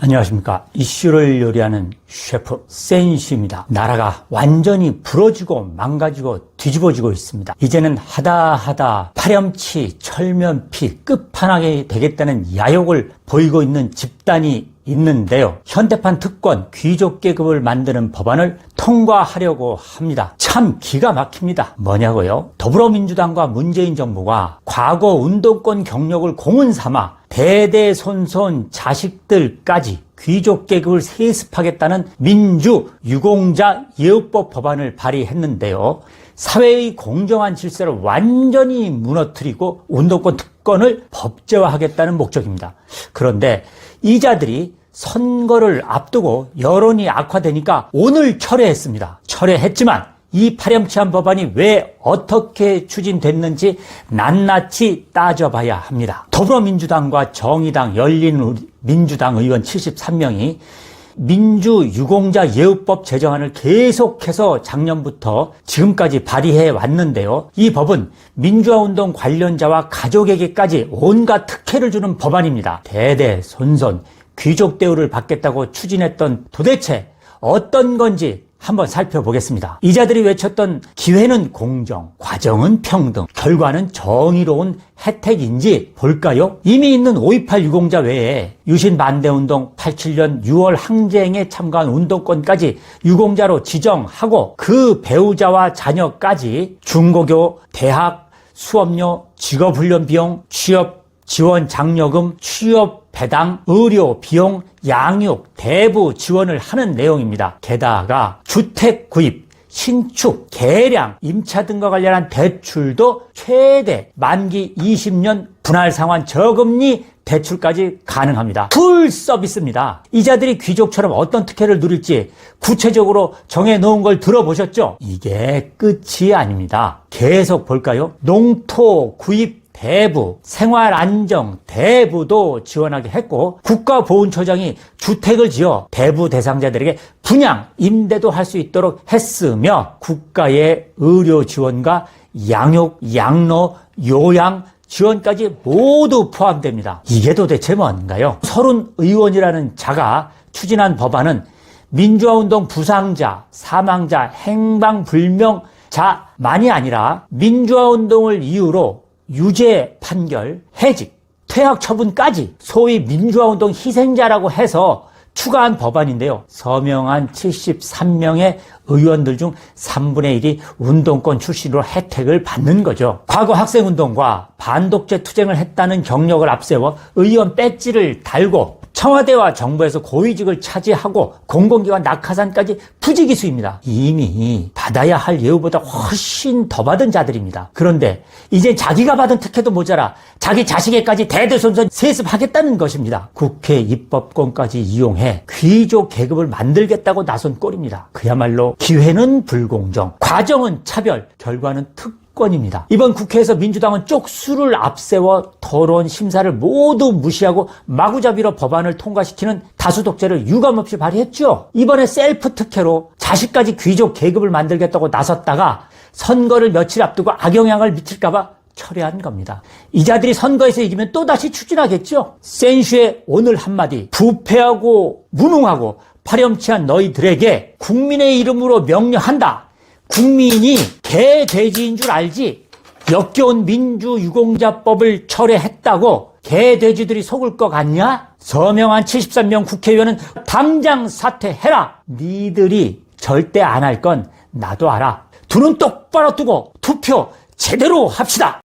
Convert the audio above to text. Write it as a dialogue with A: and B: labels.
A: 안녕하십니까. 이슈를 요리하는 셰프 센슈입니다. 나라가 완전히 부러지고 망가지고 뒤집어지고 있습니다. 이제는 하다 파렴치 철면피 끝판왕이 되겠다는 야욕을 보이고 있는 집단이 있는데요. 현대판 특권 귀족 계급을 만드는 법안을 통과하려고 합니다. 참 기가 막힙니다. 뭐냐고요? 더불어민주당과 문재인 정부가 과거 운동권 경력을 공은 삼아 대대손손 자식들까지 귀족 계급을 세습하겠다는 민주유공자 예우법 법안을 발의했는데요. 사회의 공정한 질서를 완전히 무너뜨리고 운동권 특권을 법제화하겠다는 목적입니다. 그런데 이 자들이 선거를 앞두고 여론이 악화되니까 오늘 철회했습니다. 철회했지만 이 파렴치한 법안이 왜 어떻게 추진됐는지 낱낱이 따져봐야 합니다. 더불어민주당과 정의당, 열린민주당 의원 73명이 민주유공자 예우법 제정안을 계속해서 작년부터 지금까지 발의해 왔는데요. 이 법은 민주화운동 관련자와 가족에게까지 온갖 특혜를 주는 법안입니다. 대대손손 귀족 대우를 받겠다고 추진했던 도대체 어떤 건지 한번 살펴보겠습니다. 이자들이 외쳤던 기회는 공정, 과정은 평등, 결과는 정의로운 혜택인지 볼까요? 이미 있는 5.18 유공자 외에 유신 반대운동 87년 6월 항쟁에 참가한 운동권까지 유공자로 지정하고 그 배우자와 자녀까지 중고교, 대학, 수업료, 직업훈련 비용, 취업 지원 장려금, 취업 배당, 의료 비용, 양육, 대부 지원을 하는 내용입니다. 게다가 주택 구입, 신축, 개량, 임차 등과 관련한 대출도 최대 만기 20년 분할 상환 저금리 대출까지 가능합니다. 풀 서비스입니다. 이자들이 귀족처럼 어떤 특혜를 누릴지 구체적으로 정해놓은 걸 들어보셨죠? 이게 끝이 아닙니다. 계속 볼까요? 농토 구입 대부, 생활안정 대부도 지원하게 했고 국가보훈처장이 주택을 지어 대부 대상자들에게 분양, 임대도 할 수 있도록 했으며 국가의 의료 지원과 양육, 양로, 요양 지원까지 모두 포함됩니다. 이게 도대체 뭔가요? 서른 의원이라는 자가 추진한 법안은 민주화운동 부상자, 사망자, 행방불명자만이 아니라 민주화운동을 이유로 유죄 판결, 해직, 퇴학 처분까지 소위 민주화운동 희생자라고 해서 추가한 법안인데요. 서명한 73명의 의원들 중 3분의 1이 운동권 출신으로 혜택을 받는 거죠. 과거 학생운동과 반독재 투쟁을 했다는 경력을 앞세워 의원 배지를 달고 청와대와 정부에서 고위직을 차지하고 공공기관 낙하산까지 부지기수입니다. 이미 받아야 할 예우보다 훨씬 더 받은 자들입니다. 그런데 이제 자기가 받은 특혜도 모자라 자기 자식에까지 대대손손 세습하겠다는 것입니다. 국회 입법권까지 이용해 귀족 계급을 만들겠다고 나선 꼴입니다. 그야말로 기회는 불공정, 과정은 차별, 결과는 특권입니다. 이번 국회에서 민주당은 쪽수를 앞세워 토론 심사를 모두 무시하고 마구잡이로 법안을 통과시키는 다수 독재를 유감없이 발휘했죠. 이번에 셀프 특혜로 자식까지 귀족 계급을 만들겠다고 나섰다가 선거를 며칠 앞두고 악영향을 미칠까봐 철회한 겁니다. 이자들이 선거에서 이기면 또다시 추진하겠죠. 센슈의 오늘 한마디, 부패하고 무능하고 파렴치한 너희들에게 국민의 이름으로 명령한다. 국민이 개, 돼지인 줄 알지? 역겨운 민주유공자법을 철회했다고 개, 돼지들이 속을 것 같냐? 서명한 73명 국회의원은 당장 사퇴해라. 니들이 절대 안 할 건 나도 알아. 두 눈 똑바로 뜨고 투표 제대로 합시다.